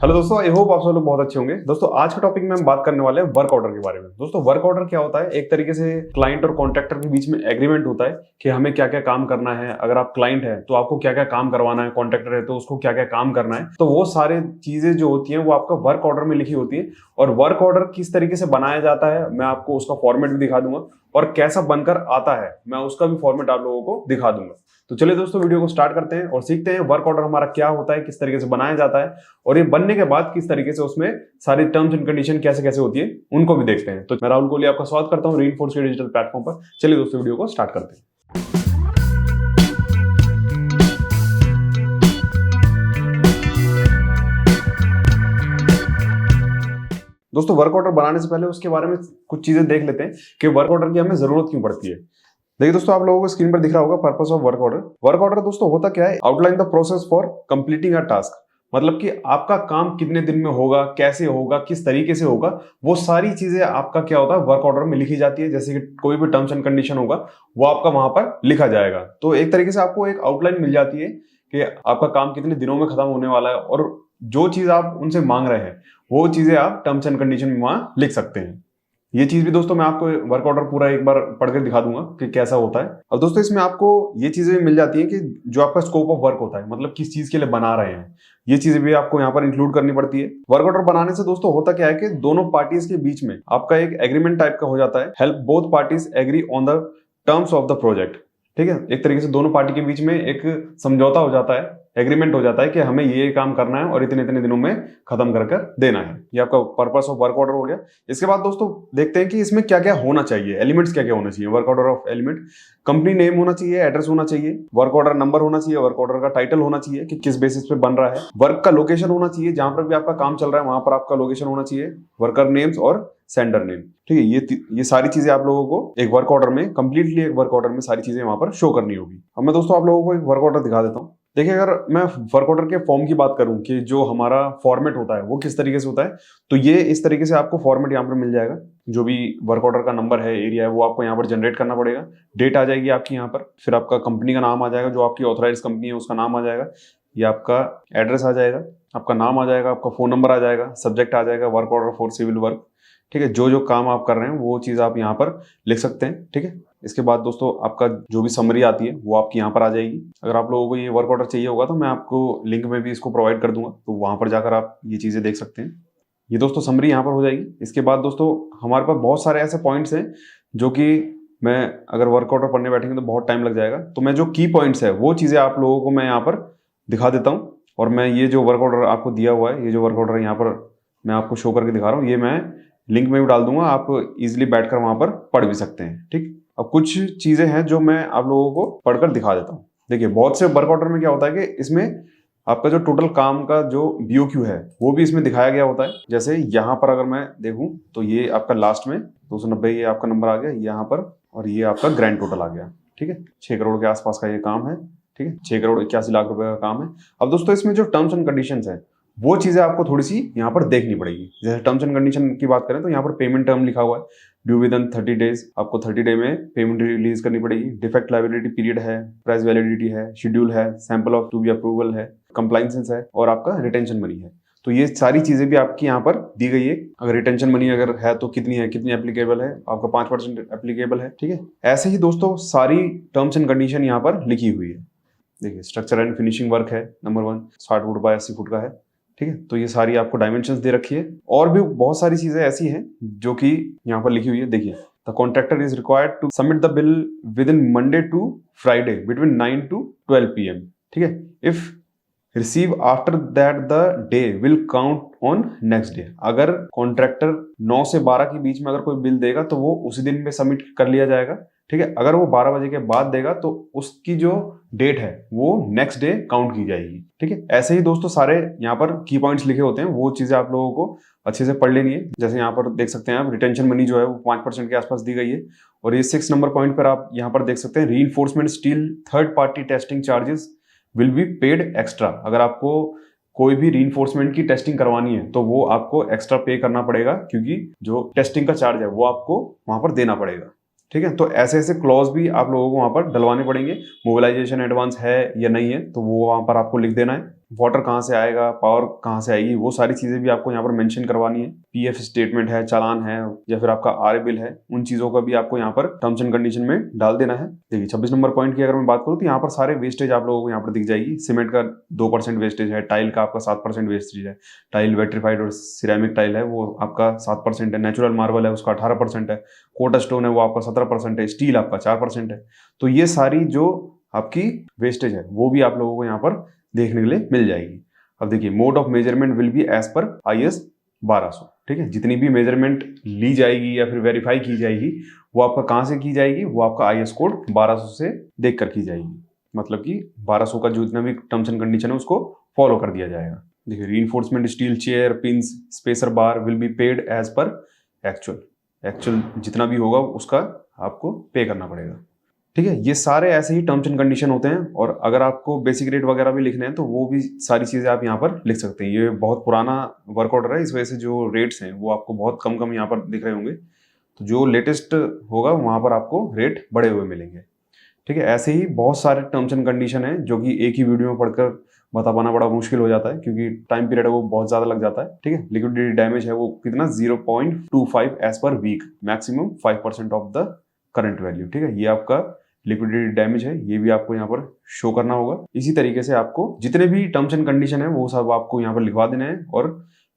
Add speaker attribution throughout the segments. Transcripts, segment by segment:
Speaker 1: Hello दोस्तों, I hope आप सब लोग बहुत अच्छे होंगे। दोस्तों आज के टॉपिक में हम बात करने वाले हैं वर्क ऑर्डर के बारे में। दोस्तों वर्क ऑर्डर क्या होता है? एक तरीके से क्लाइंट और कॉन्ट्रैक्टर के बीच में एग्रीमेंट होता है कि हमें क्या क्या काम करना है। अगर आप क्लाइंट है तो आपको क्या क्या काम करवाना है, कॉन्ट्रैक्टर है तो उसको क्या क्या काम करना है। तो वो सारी चीजें जो होती हैं वो आपका वर्क ऑर्डर में लिखी होती है। और वर्क ऑर्डर किस तरीके से बनाया जाता है मैं आपको उसका फॉर्मेट भी दिखा दूंगा, और कैसा बनकर आता है मैं उसका भी फॉर्मेट आप लोगों को दिखा दूंगा। तो चलिए दोस्तों वीडियो को स्टार्ट करते हैं और सीखते हैं वर्क ऑर्डर हमारा क्या होता है, किस तरीके से बनाया जाता है, और ये बनने के बाद किस तरीके से उसमें सारी टर्म्स एंड कंडीशन कैसे कैसे होती है उनको भी देखते हैं। तो मैं राहुल कोहली आपका स्वागत करता हूं रीइंफोर्स के डिजिटल प्लेटफॉर्म पर। चलिए दोस्तों वीडियो को स्टार्ट करते हैं। दोस्तों वर्क ऑर्डर बनाने से पहले उसके बारे में कुछ चीजें देख लेते हैं कि वर्क ऑर्डर की हमें जरूरत क्यों पड़ती है। देखिए दोस्तों, आप लोगों को स्क्रीन पर दिख रहा होगा purpose of work order. Work order दोस्तों होता क्या है? Outline the process for completing a task. मतलब कि आपका काम कितने दिन में होगा, कैसे होगा, किस तरीके से होगा, वो सारी चीजें आपका क्या होता है वर्क ऑर्डर में लिखी जाती है। जैसे कि कोई भी टर्म्स एंड कंडीशन होगा वो आपका वहां पर लिखा जाएगा। तो एक तरीके से आपको एक आउटलाइन मिल जाती है कि आपका काम कितने दिनों में खत्म होने वाला है, और जो चीज आप उनसे मांग रहे हैं वो चीजें आप टर्म्स एंड कंडीशन में वहां लिख सकते हैं। ये चीज भी दोस्तों मैं आपको वर्क ऑर्डर पूरा एक बार पढ़ के दिखा दूंगा कि कैसा होता है। अब दोस्तों इसमें आपको ये चीजें भी मिल जाती हैं कि जो आपका स्कोप ऑफ वर्क होता है, मतलब किस चीज के लिए बना रहे हैं, ये चीजें भी आपको यहाँ पर इंक्लूड करनी पड़ती है। वर्क ऑर्डर बनाने से दोस्तों होता क्या है कि दोनों पार्टीज के बीच में आपका एक एग्रीमेंट टाइप का हो जाता है। Help both parties agree on the terms of the project. ठीक है, एक तरीके से दोनों पार्टी के बीच में एक समझौता हो जाता है, एग्रीमेंट हो जाता है कि हमें ये काम करना है और इतने इतने दिनों में खत्म कर कर देना है। ये आपका पर्पस ऑफ वर्क ऑर्डर हो गया। इसके बाद दोस्तों देखते हैं कि इसमें क्या क्या होना चाहिए, एलिमेंट्स क्या क्या होना चाहिए work order of element. Company name होना चाहिए, एड्रेस होना चाहिए, वर्क ऑर्डर नंबर होना चाहिए, वर्क ऑर्डर का टाइटल होना चाहिए कि किस बेसिस पे बन रहा है, वर्क का लोकेशन होना चाहिए, जहां पर भी आपका काम चल रहा है वहां पर आपका लोकेशन होना चाहिए, वर्कर नेम्स और सेंडर नेम। ठीक है, ये सारी चीजें आप लोगों को एक वर्क ऑर्डर में कंप्लीटली एक वर्क ऑर्डर में सारी चीजें वहां पर शो करनी होगी। अब मैं दोस्तों आप लोगों को एक वर्क ऑर्डर दिखा देता हूँ। देखिए, अगर मैं वर्क ऑर्डर के फॉर्म की बात करूं कि जो हमारा फॉर्मेट होता है वो किस तरीके से होता है, तो ये इस तरीके से आपको फॉर्मेट यहाँ पर मिल जाएगा। जो भी वर्क ऑर्डर का नंबर है, एरिया है, वो आपको यहाँ पर जनरेट करना पड़ेगा। डेट आ जाएगी आपकी यहाँ पर, फिर आपका कंपनी का नाम आ जाएगा, जो आपकी ऑथराइज कंपनी है उसका नाम आ जाएगा, ये आपका एड्रेस आ जाएगा, आपका नाम आ जाएगा, आपका फोन नंबर आ जाएगा, सब्जेक्ट आ जाएगा work order for civil work. ठीक है, जो जो काम आप कर रहे हैं वो चीज आप यहाँ पर लिख सकते हैं। ठीक है, इसके बाद दोस्तों आपका जो भी समरी आती है वो आपकी यहाँ पर आ जाएगी। अगर आप लोगों को ये वर्क ऑर्डर चाहिए होगा तो मैं आपको लिंक में भी इसको प्रोवाइड कर दूंगा, तो वहां पर जाकर आप ये चीजें देख सकते हैं। ये दोस्तों समरी यहाँ पर हो जाएगी। इसके बाद दोस्तों हमारे पास बहुत सारे ऐसे पॉइंट्स हैं जो कि मैं अगर वर्क ऑर्डर पढ़ने बैठेंगे तो बहुत टाइम लग जाएगा, तो मैं जो की पॉइंट्स है वो चीजें आप लोगों को मैं यहाँ पर दिखा देता हूँ। और मैं ये जो वर्क ऑर्डर आपको दिया हुआ है, ये जो वर्क ऑर्डर यहाँ पर मैं आपको शो करके दिखा रहा हूँ, ये मैं लिंक में भी डाल दूंगा, आप इजिली बैठकर वहां पर पढ़ भी सकते हैं। ठीक, अब कुछ चीजें हैं जो मैं आप लोगों को पढ़कर दिखा देता हूँ। देखिए, बहुत से वर्क ऑर्डर में क्या होता है कि इसमें आपका जो टोटल काम का जो बीओक्यू है वो भी इसमें दिखाया गया होता है। जैसे यहाँ पर अगर मैं देखूं तो ये आपका लास्ट में 290 ये आपका नंबर आ गया यहाँ पर, और ये आपका ग्रैंड टोटल आ गया। ठीक है, 6 करोड़ के आसपास का ये काम है। ठीक है, 6 करोड़ 81 लाख रुपए का काम है। अब दोस्तों इसमें जो टर्म्स एंड कंडीशंस है वो चीजें आपको थोड़ी सी यहाँ पर देखनी पड़ेगी। जैसे टर्म्स एंड कंडीशन की बात करें तो यहाँ पर पेमेंट टर्म लिखा हुआ है, ड्यू विद इन 30 डेज, आपको 30 डे में पेमेंट रिलीज करनी पड़ेगी। डिफेक्ट लायबिलिटी पीरियड है, प्राइस वैलिडिटी है, शेड्यूल है, sample of to be approval है, कंप्लायंसेस है, और आपका रिटेंशन मनी है। तो ये सारी चीजें भी आपकी यहाँ पर दी गई है। अगर रिटेंशन मनी अगर है तो कितनी है, कितनी एप्लीकेबल है, आपका 5% एप्लीकेबल है। ठीक है, ऐसे ही दोस्तों सारी टर्म्स एंड कंडीशन यहाँ पर लिखी हुई है। देखिए, स्ट्रक्चर एंड फिनिशिंग वर्क है नंबर 1, 60 फुट बाय 80 फुट का है। ठीक है, तो ये सारी आपको डायमेंशंस दे रखी है, और भी बहुत सारी चीजें ऐसी हैं जो कि यहाँ पर लिखी हुई है। देखिए, the contractor is required to submit the bill within Monday to Friday between 9 to 12 PM। ठीक है, if receive after that the day will count on next day. अगर कॉन्ट्रैक्टर 9 से 12 के बीच में अगर कोई बिल देगा तो वो उसी दिन में सबमिट कर लिया जाएगा। ठीक है, अगर वो 12 बजे के बाद देगा तो उसकी जो डेट है वो नेक्स्ट डे काउंट की जाएगी। ठीक है, ऐसे ही दोस्तों सारे यहाँ पर की पॉइंट्स लिखे होते हैं, वो चीजें आप लोगों को अच्छे से पढ़ लेनी है। जैसे यहाँ पर देख सकते हैं आप, रिटेंशन मनी जो है वो 5% के आसपास दी गई है। और ये 6 नंबर पॉइंट पर आप यहाँ पर देख सकते हैं, reinforcement steel third party testing charges will be paid extra. अगर आपको कोई भी रीइंफोर्समेंट की टेस्टिंग करवानी है तो वो आपको एक्स्ट्रा पे करना पड़ेगा, क्योंकि जो टेस्टिंग का चार्ज है वो आपको वहां पर देना पड़ेगा। ठीक है, तो ऐसे ऐसे क्लॉज भी आप लोगों को वहां पर डलवाने पड़ेंगे। मोबिलाइजेशन एडवांस है या नहीं है तो वो वहां पर आपको लिख देना है। वाटर कहाँ से आएगा, पावर कहाँ से आएगी, वो सारी चीजें भी आपको यहाँ पर मेंशन करवानी है। पीएफ स्टेटमेंट है, चालान है, या फिर आपका आर बिल है, उन चीजों का भी आपको यहाँ पर टर्म्स एंड कंडीशन में डाल देना है। देखिए 26 नंबर पॉइंट की अगर मैं बात करूँ तो यहाँ पर सारे वेस्टेज आप लोगों को यहाँ पर दिख जाएगी। सीमेंट का 2% वेस्टेज है, टाइल का आपका 7% वेस्टेज है, टाइल वेट्रीफाइड और सिरेमिक टाइल है वो आपका 7% है, नेचुरल मार्बल है उसका 18% है, कोटा स्टोन है वो आपका 17% है, स्टील आपका 4% है। तो ये सारी जो आपकी वेस्टेज है वो भी आप लोगों को यहाँ पर देखने के लिए मिल जाएगी। अब देखिए mode of measurement will be as per IS 1200, ठीक है। जितनी भी मेजरमेंट ली जाएगी या फिर वेरीफाई की जाएगी वो आपका कहाँ से की जाएगी, वो आपका IS कोड 1200 से देख कर की जाएगी। मतलब कि 1200 का जो जितना भी टर्म्स एंड कंडीशन है उसको फॉलो कर दिया जाएगा। देखिए reinforcement steel chair, pins, spacer bar will be paid as per actual जितना भी होगा उसका आपको पे करना पड़ेगा, ठीक है। ये सारे ऐसे ही टर्म्स एंड कंडीशन होते हैं। और अगर आपको बेसिक रेट वगैरह भी लिखने हैं तो वो भी सारी चीजें आप यहाँ पर लिख सकते हैं। ये बहुत पुराना वर्क ऑर्डर है, इस वजह से जो रेट्स हैं वो आपको बहुत कम यहाँ पर दिख रहे होंगे। तो जो लेटेस्ट होगा वहां पर आपको रेट बढ़े हुए मिलेंगे, ठीक है। ऐसे ही बहुत सारे टर्म्स एंड कंडीशन है जो कि एक ही वीडियो में पढ़कर बता पाना बड़ा मुश्किल हो जाता है, क्योंकि टाइम पीरियड है वो बहुत ज्यादा लग जाता है, ठीक है। लिक्विडिटी डैमेज है वो कितना 0.25 as per week, maximum 5% of the current value, ठीक है। ये आपका लिक्विडिटी डैमेज है, ये भी आपको यहाँ पर शो करना होगा। इसी तरीके से आपको जितने भी टर्म्स एंड कंडीशन है वो सब आपको यहाँ पर लिखवा देने हैं, और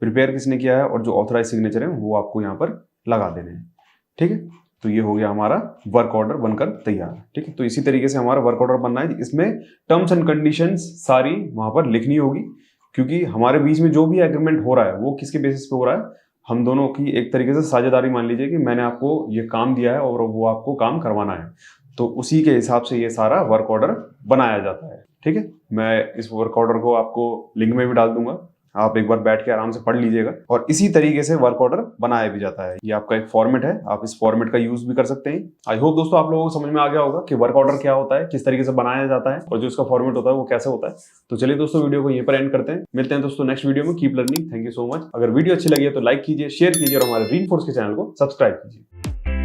Speaker 1: प्रिपेयर किसने किया है और जो ऑथराइज सिग्नेचर है वो आपको यहाँ पर लगा देने हैं, ठीक है। तो ये हो गया हमारा वर्क ऑर्डर बनकर तैयार, ठीक है। तो इसी तरीके से हमारा वर्क ऑर्डर बनना है। इसमें टर्म्स एंड कंडीशंस सारी वहां पर लिखनी होगी, क्योंकि हमारे बीच में जो भी एग्रीमेंट हो रहा है वो किसके बेसिस पे हो रहा है, हम दोनों की एक तरीके से साझेदारी मान लीजिए कि मैंने आपको ये काम दिया है और वो आपको काम करवाना है, तो उसी के हिसाब से ये सारा वर्क ऑर्डर बनाया जाता है, ठीक है। मैं इस वर्क ऑर्डर को आपको लिंक में भी डाल दूंगा, आप एक बार बैठ के आराम से पढ़ लीजिएगा। और इसी तरीके से वर्क ऑर्डर बनाया भी जाता है। ये आपका एक फॉर्मेट है, आप इस फॉर्मेट का यूज भी कर सकते हैं। आई होप दोस्तों आप लोगों को समझ में आ गया होगा कि वर्क ऑर्डर क्या होता है, किस तरीके से बनाया जाता है, और जो इसका फॉर्मेट होता है वो कैसे होता है। तो चलिए दोस्तों वीडियो को यहीं पर एंड करते हैं, मिलते हैं दोस्तों नेक्स्ट वीडियो में। Keep learning, thank you so much. अगर वीडियो अच्छी लगी है तो लाइक कीजिए, शेयर कीजिए और हमारे रीइंफोर्स के चैनल को सब्सक्राइब कीजिए।